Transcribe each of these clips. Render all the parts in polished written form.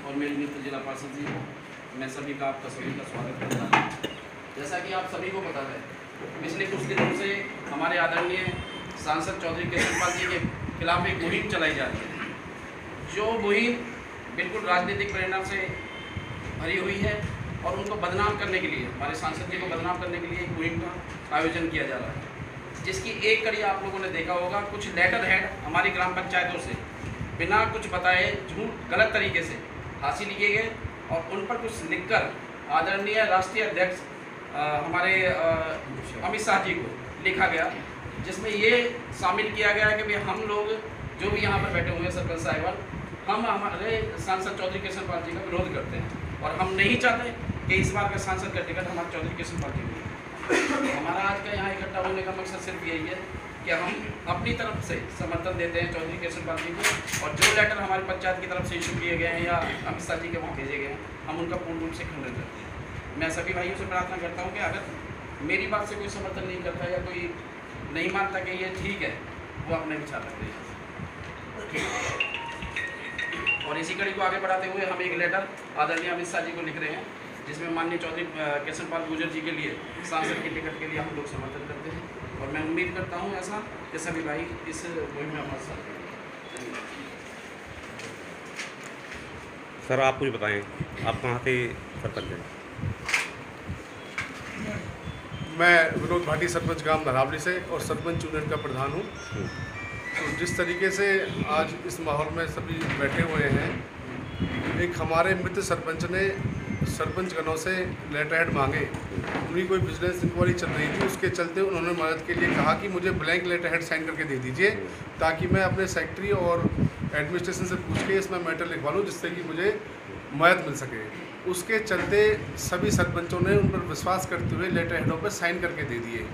और मेरे मित्र जिला पार्षद जी, मैं सभी का आपका सभी का स्वागत करता हूँ। जैसा कि आप सभी को पता है, पिछले कुछ दिनों से हमारे आदरणीय सांसद चौधरी केशरपाल जी के खिलाफ एक मुहिम चलाई जा रही है, जो मुहिम बिल्कुल राजनीतिक प्रेरणा से भरी हुई है और उनको बदनाम करने के लिए, हमारे सांसद जी को बदनाम करने के लिए एक मुहिम का आयोजन किया जा रहा है, जिसकी एक कड़ी आप लोगों ने देखा होगा। कुछ लेटर हेड हमारी ग्राम पंचायतों से बिना कुछ बताए झूठ गलत तरीके से हासिल किए गए और उन पर कुछ लिखकर आदरणीय राष्ट्रीय अध्यक्ष हमारे अमित शाह जी को लिखा गया, जिसमें ये शामिल किया गया कि भाई हम लोग जो भी यहाँ पर बैठे हुए हैं सरपंच साहिबान, हम हमारे सांसद चौधरी केशरपाल जी का विरोध करते हैं और हम नहीं चाहते कि इस बार का सांसद का टिकट हमारे चौधरी केशरपाल जी को। हमारा आज का यहाँ इकट्ठा होने का मकसद सिर्फ यही है कि हम अपनी तरफ से समर्थन देते हैं चौधरी केशरपाल जी को, और जो लेटर हमारी पंचायत की तरफ से इशू किए गए हैं या अमित शाह जी के वहाँ भेजे गए हैं, हम उनका पूर्ण रूप से खंडन करते हैं। मैं सभी भाइयों से प्रार्थना करता हूँ कि अगर मेरी बात से कोई समर्थन नहीं करता या कोई नहीं मानता कि ये ठीक है, वो अपने विचार रखते हैं। और इसी कड़ी को आगे बढ़ाते हुए हम एक लेटर आदरणीय अमित शाह जी को लिख रहे हैं, जिसमें माननीय चौधरी केशरपाल गुर्जर जी के लिए सांसद के टिकट के लिए हम लोग समर्थन करते हैं, और मैं उम्मीद करता हूं ऐसा कि सभी भाई इस मुहिम में हमारे साथ हैं। सर, आप कुछ बताएं, आप कहाँ के सरपंच हैं? मैं विनोद भाटी सरपंच गांव धरावली से और सरपंच यूनिट का प्रधान हूँ। तो जिस तरीके से आज इस माहौल में सभी बैठे हुए हैं, एक हमारे मित्र सरपंच ने सरपंच गणों से लेटर हेड मांगे, उनकी कोई बिजनेस इंक्वायरी चल रही थी, उसके चलते उन्होंने मदद के लिए कहा कि मुझे ब्लैंक लेटर हेड साइन करके दे दीजिए, ताकि मैं अपने सेक्रेटरी और एडमिनिस्ट्रेशन से पूछ के इसमें मैटर लिखवा लूँ, जिससे कि मुझे मदद मिल सके। उसके चलते सभी सरपंचों ने उन पर विश्वास करते हुए लेटर हेडों पर साइन करके दे दिए,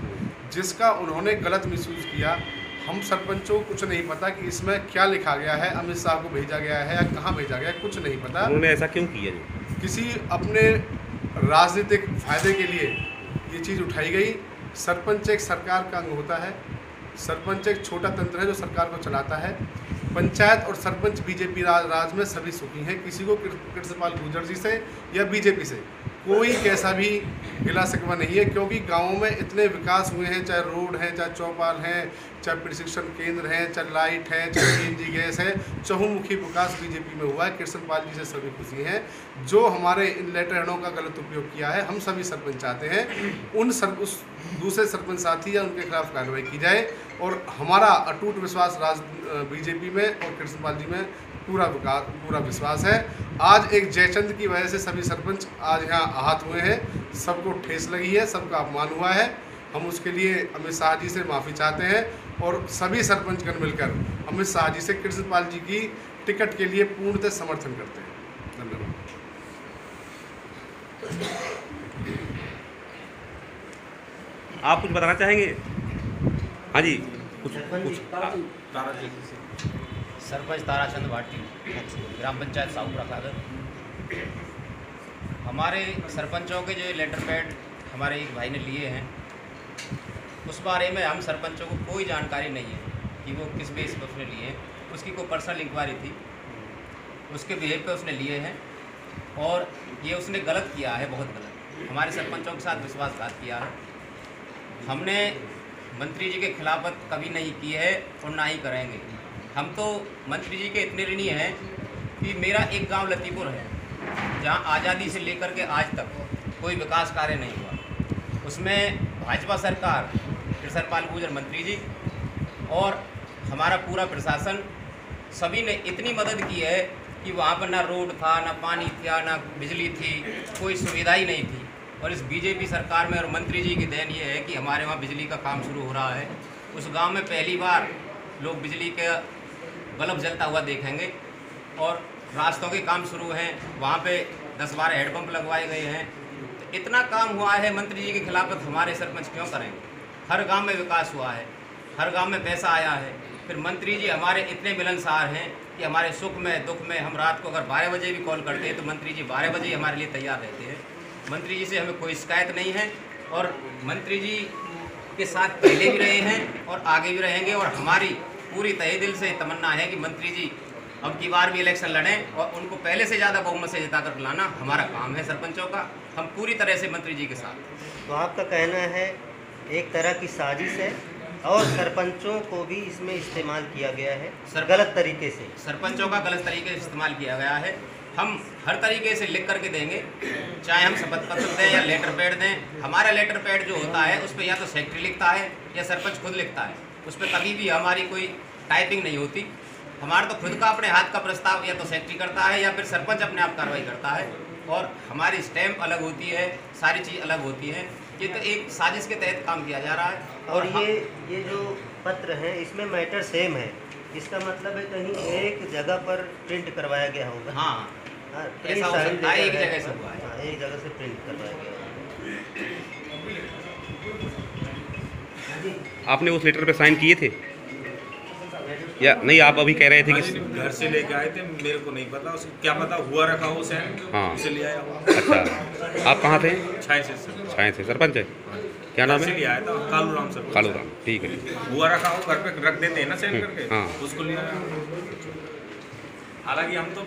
जिसका उन्होंने गलत मिसयूज़ किया। हम सरपंचों को कुछ नहीं पता कि इसमें क्या लिखा गया है, अमित शाह को भेजा गया है या कहाँ भेजा गया है, कुछ नहीं पता। उन्होंने ऐसा क्यों किया? किसी अपने राजनीतिक फायदे के लिए ये चीज़ उठाई गई। सरपंच एक सरकार का अंग होता है, सरपंच एक छोटा तंत्र है जो सरकार को चलाता है। पंचायत और सरपंच बीजेपी राज में सभी सुखी हैं, किसी को केशरपाल गुर्जर जी से या बीजेपी से कोई कैसा भी गिला शिकवा नहीं है, क्योंकि गाँवों में इतने विकास हुए हैं, चाहे रोड हैं, चाहे चौपाल हैं, चाहे प्रशिक्षण केंद्र हैं, चाहे लाइट है, चाहे सीएनजी गैस है, चहुमुखी विकास बीजेपी में हुआ है। केशरपाल जी से सभी खुशी हैं। जो हमारे इन लेटर हेडों का गलत उपयोग किया है, हम सभी सरपंच चाहते हैं उस दूसरे सरपंच साथी या उनके खिलाफ कार्रवाई की जाए, और हमारा अटूट विश्वास बीजेपी में और केशरपाल जी में पूरा विश्वास है। आज एक जयचंद की वजह से सभी सरपंच आज यहाँ आहत हुए हैं, सबको ठेस लगी है, सबका अपमान हुआ है। हम उसके लिए अमित शाह जी से माफ़ी चाहते हैं और सभी सरपंचगण मिलकर अमित शाह जी से केशरपाल जी की टिकट के लिए पूर्णतः समर्थन करते हैं। धन्यवाद। आप कुछ बताना चाहेंगे? हाँ जी, कुछ सरपंच ताराचंद भाटी, ग्राम पंचायत साहूपुरा खादर। हमारे सरपंचों के जो लेटर पैड हमारे एक भाई ने लिए हैं, उस बारे में हम सरपंचों को कोई जानकारी नहीं है कि वो किस बेस पर उसने लिए हैं। उसकी कोई पर्सनल इंक्वायरी थी, उसके बिहेव पे उसने लिए हैं, और ये उसने गलत किया है, बहुत गलत। हमारे सरपंचों के साथ विश्वासघात किया है। हमने मंत्री जी के खिलाफत कभी नहीं की है और ना ही करेंगे। हम तो मंत्री जी के इतने ऋणी हैं कि मेरा एक गांव लतीपुर है, जहां आज़ादी से लेकर के आज तक कोई विकास कार्य नहीं हुआ। उसमें भाजपा सरकार, केशरपाल गुर्जर मंत्री जी और हमारा पूरा प्रशासन, सभी ने इतनी मदद की है कि वहाँ पर ना रोड था, ना पानी था, ना बिजली थी, कोई सुविधा ही नहीं थी। और इस बीजेपी सरकार में और मंत्री जी की देन ये है कि हमारे वहाँ बिजली का काम शुरू हो रहा है। उस गांव में पहली बार लोग बिजली के बल्ब जलता हुआ देखेंगे, और रास्तों के काम शुरू हैं, वहाँ पे 10-12 हैंडपम्प लगवाए गए हैं। तो इतना काम हुआ है, मंत्री जी के खिलाफत हमारे सरपंच क्यों करेंगे? हर गांव में विकास हुआ है, हर गांव में पैसा आया है। फिर मंत्री जी हमारे इतने मिलनसार हैं कि हमारे सुख में दुख में हम रात को अगर 12 बजे भी कॉल करते हैं तो मंत्री जी 12 बजे ही हमारे लिए तैयार रहते हैं। मंत्री जी से हमें कोई शिकायत नहीं है, और मंत्री जी के साथ पहले भी रहे हैं और आगे भी रहेंगे, और हमारी पूरी तहे दिल से तमन्ना है कि मंत्री जी अब की बार भी इलेक्शन लड़ें और उनको पहले से ज़्यादा बहुमत से जिता कर लाना हमारा काम है सरपंचों का। हम पूरी तरह से मंत्री जी के साथ। तो आपका कहना है एक तरह की साजिश है और सरपंचों को भी इसमें इस्तेमाल किया गया है गलत तरीके से। सरपंचों का गलत तरीके से इस्तेमाल किया गया है। हम हर तरीके से लिख करके देंगे, चाहे हम शपथ पत्र दें या लेटर पैड दें। हमारा लेटर पैड जो होता है उस पर या तो सेक्रेटरी लिखता है या सरपंच खुद लिखता है। उस पर कभी भी हमारी कोई टाइपिंग नहीं होती। हमारा तो खुद का अपने हाथ का प्रस्ताव या तो सेक्रेटरी करता है या फिर सरपंच अपने आप कार्रवाई करता है। और हमारी स्टैम्प अलग होती है, सारी चीज़ अलग होती है। ये तो एक साजिश के तहत काम किया जा रहा है। और ये जो पत्र है इसमें मैटर सेम है, इसका मतलब है कहीं एक जगह पर प्रिंट करवाया गया होगा। हाँ, ऐसा हो सकता है, एक जगह से हुआ है। हाँ, एक जगह से प्रिंट करवाया गया होगा। आपने उस लेटर पे साइन किए थे या नहीं? आप अभी कह रहे थे कि घर से लेके आए थे, मेरे को नहीं पता, उसे क्या पता हुआ रखा हो सैन। हाँ, उसे ले आया हूँ। अच्छा, आप कहाँ थे? छाए से सर। छाए से सरपंच है, क्या नाम घर से है? ले आया था कालू राम सर। कालू राम, ठीक है। हुआ रखा हो घर पे रख देते हैं ना सैन करके, हाँ। उसको ले आया। हालांकि हम तो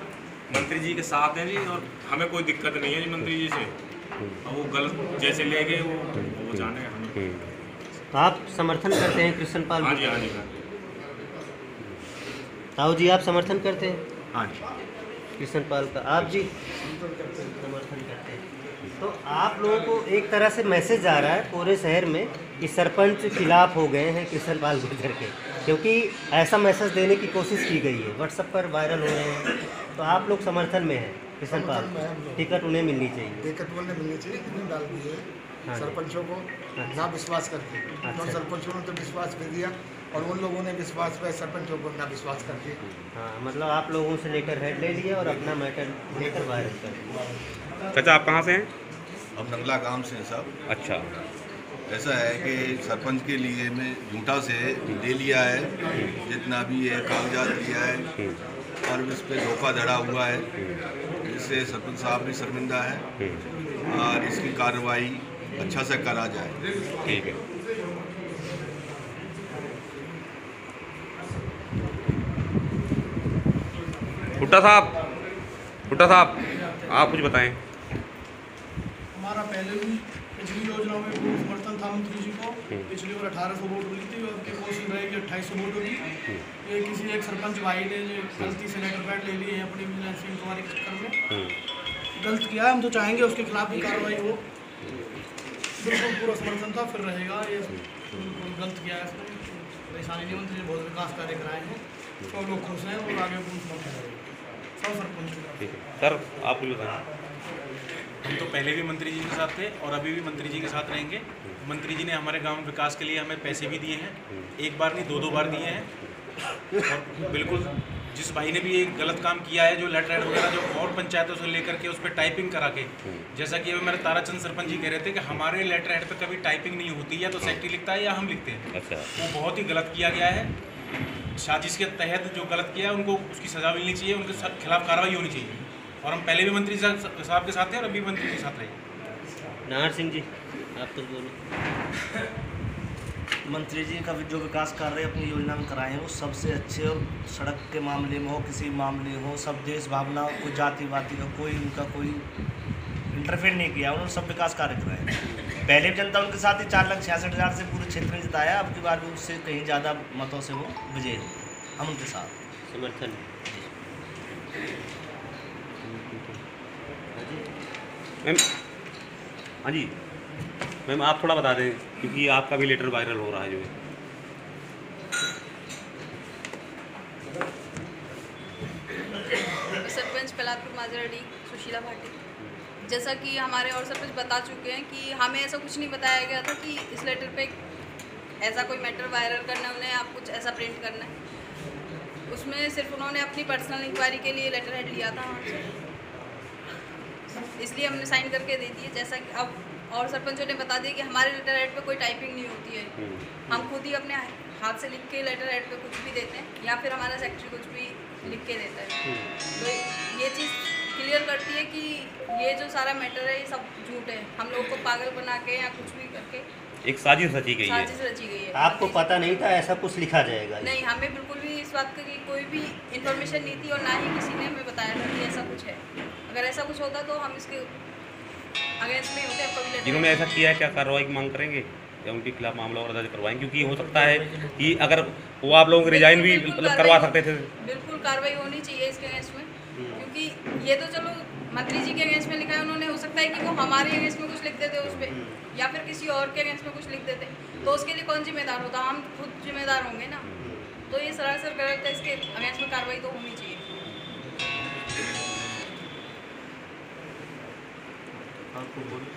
मंत्री जी के साथ हैं जी और हमें कोई दिक्कत नहीं है जी मंत्री जी से। और वो गलत जैसे ले गए वो जाने हमें। तो आप समर्थन करते हैं कृष्ण पाल? हाँ जी, हाँ जी, ताऊ जी आप समर्थन करते हैं हाँ जी। कृष्ण पाल का? आप जी समर्थन करते हैं। तो आप लोगों को एक तरह से मैसेज आ रहा है पूरे शहर में कि सरपंच खिलाफ हो गए हैं कृष्ण पाल गुर्जर के, क्योंकि ऐसा मैसेज देने की कोशिश की गई है, व्हाट्सएप पर वायरल हो रहे हैं। तो आप लोग समर्थन में हैं कृष्ण पाल, टिकट उन्हें मिलनी चाहिए? टिकट उन्हें मिलनी चाहिए, इन्हें डाल दी है हाँ। सरपंचों को ना विश्वास करके। तो सरपंचों ने तो विश्वास कर दिया और उन लोगों ने विश्वास पे सरपंचों को ना विश्वास करके। हाँ, मतलब आप लोगों से लेटर हेड ले लिया और अपना मैटर लेकर वायरल कर दिया। चाचा आप कहाँ से हैं? हम नंगला गांव से हैं साहब। अच्छा, ऐसा है कि सरपंच के लिए मैं झूठा से ले लिया है, जितना भी है कागजात लिया है और इस पर धोखाधड़ा हुआ है, जिससे सरपंच साहब भी शर्मिंदा है और इसकी कार्रवाई अच्छा से करा जाए। ठीक है। हुड्डा साहब आप कुछ बताएं। हमारा पहले भी पिछली योजनाओं में पूर्ण समर्थन था मंत्री जी को। पिछली बार 1800 वोट मिली थी और की कोशिश रहेगी 2800 वोट होगी। ये किसी एक सरपंच भाई ने जो गलती से लेटर पैड ले लिए हैं अपनी विजिलेंस इंक्वायरी के चक्कर में, गलत किया है। हम तो चाहेंगे उसके खिलाफ भी कार्रवाई हो। बिल्कुल पूरा समर्थन था, फिर रहेगा। ये बिल्कुल गलत किया है, इसमें परेशानी नहीं। मंत्री जी बहुत विकास कार्य कराए हैं, सब लोग खुश हैं और आगे पूर्ण समर्थन रहेगा सब सरपंच। ठीक है सर, आप कुछ बताएं। हम तो पहले भी मंत्री जी के साथ थे और अभी भी मंत्री जी के साथ रहेंगे। मंत्री जी ने हमारे गांव विकास के लिए हमें पैसे भी दिए हैं, एक बार नहीं दो बार दिए हैं। और बिल्कुल जिस भाई ने भी एक गलत काम किया है, जो लेटर हेड वगैरह जो और पंचायतों से लेकर के उस पर टाइपिंग करा के, जैसा कि अभी मेरे ताराचंद सरपंच जी कह रहे थे कि हमारे लेटर हेड पे कभी टाइपिंग नहीं होती, या तो सेक्रेटरी लिखता है या हम लिखते हैं। अच्छा, वो बहुत ही गलत किया गया है। साजिश के तहत जो गलत किया है उनको उसकी सजा मिलनी चाहिए, उनके खिलाफ कार्रवाई होनी चाहिए। और हम पहले भी मंत्री साहब के साथ थे और अभी मंत्री के साथ रहे। नाहर सिंह जी आप कुछ बोलो। मंत्री जी का जो विकास कार्य अपनी योजना में कराए हैं वो सबसे अच्छे, और सड़क के मामले में हो, किसी मामले हो, सब देश भावना, कोई जाति वाति का कोई उनका कोई इंटरफेयर नहीं किया। उन्होंने सब विकास कार्य कराए। पहले भी जनता उनके साथ ही 4,66,000 से पूरे क्षेत्र में जिताया। अब की बार भी उससे कहीं ज़्यादा मतों से वो विजयी हो, हम उनके साथ समर्थन। मैम, हाँ जी मैम, आप थोड़ा बता दें क्योंकि आपका भी लेटर वायरल हो रहा है जो है। सरपंच पलातपुर माजराडी सुशीला भाटी, जैसा कि हमारे और सरपंच बता चुके हैं कि हमें ऐसा कुछ नहीं बताया गया था कि इस लेटर पे ऐसा कोई मैटर वायरल करना है उन्हें, आप कुछ ऐसा प्रिंट करना है। उसमें सिर्फ उन्होंने अपनी पर्सनल इंक्वायरी के लिए लेटर हेड लिया था हमसे, इसलिए हमने साइन करके दे दिए। जैसा कि अब और सरपंचों ने बता दिया कि हमारे लेटर हेड पे कोई टाइपिंग नहीं होती है, हम खुद ही अपने हाथ से लिख के लेटर हेड पे कुछ भी देते हैं या फिर हमारा सेक्रेटरी कुछ भी लिख के देता है। तो ये चीज़ क्लियर करती है कि ये जो सारा मैटर है ये सब झूठ है। हम लोग को पागल बना के या कुछ भी करके एक साजिश रची गई है। साजिश रची गई है। आपको पता नहीं था ऐसा कुछ लिखा जाएगा? नहीं, हमें बिल्कुल भी इस बात की कोई भी इन्फॉर्मेशन नहीं थी और ना ही किसी ने हमें बताया था कि ऐसा कुछ है। अगर ऐसा कुछ होता तो हम इसके अगेंस्ट में होते। कभी जिन्होंने ऐसा किया है क्या कार्रवाई की मांग करेंगे या उनके खिलाफ मामला और दर्ज करवाएंगे? क्योंकि हो सकता है कि अगर वो आप लोगों को रिजाइन भी मतलब करवा सकते थे। बिल्कुल कार्रवाई होनी चाहिए इसके अगेंस्ट में, क्योंकि ये तो चलो मंत्री जी के अगेंस्ट में लिखा है उन्होंने, हो सकता है कि वो हमारे अगेंस्ट में कुछ लिख देते उस पर या फिर किसी और के अगेंस्ट में कुछ लिख देते, तो उसके लिए कौन जिम्मेदार होता? हम खुद जिम्मेदार होंगे ना। तो ये सरासर गलत है, इसके अगेंस्ट में कार्रवाई तो होनी चाहिए। आपको बोलो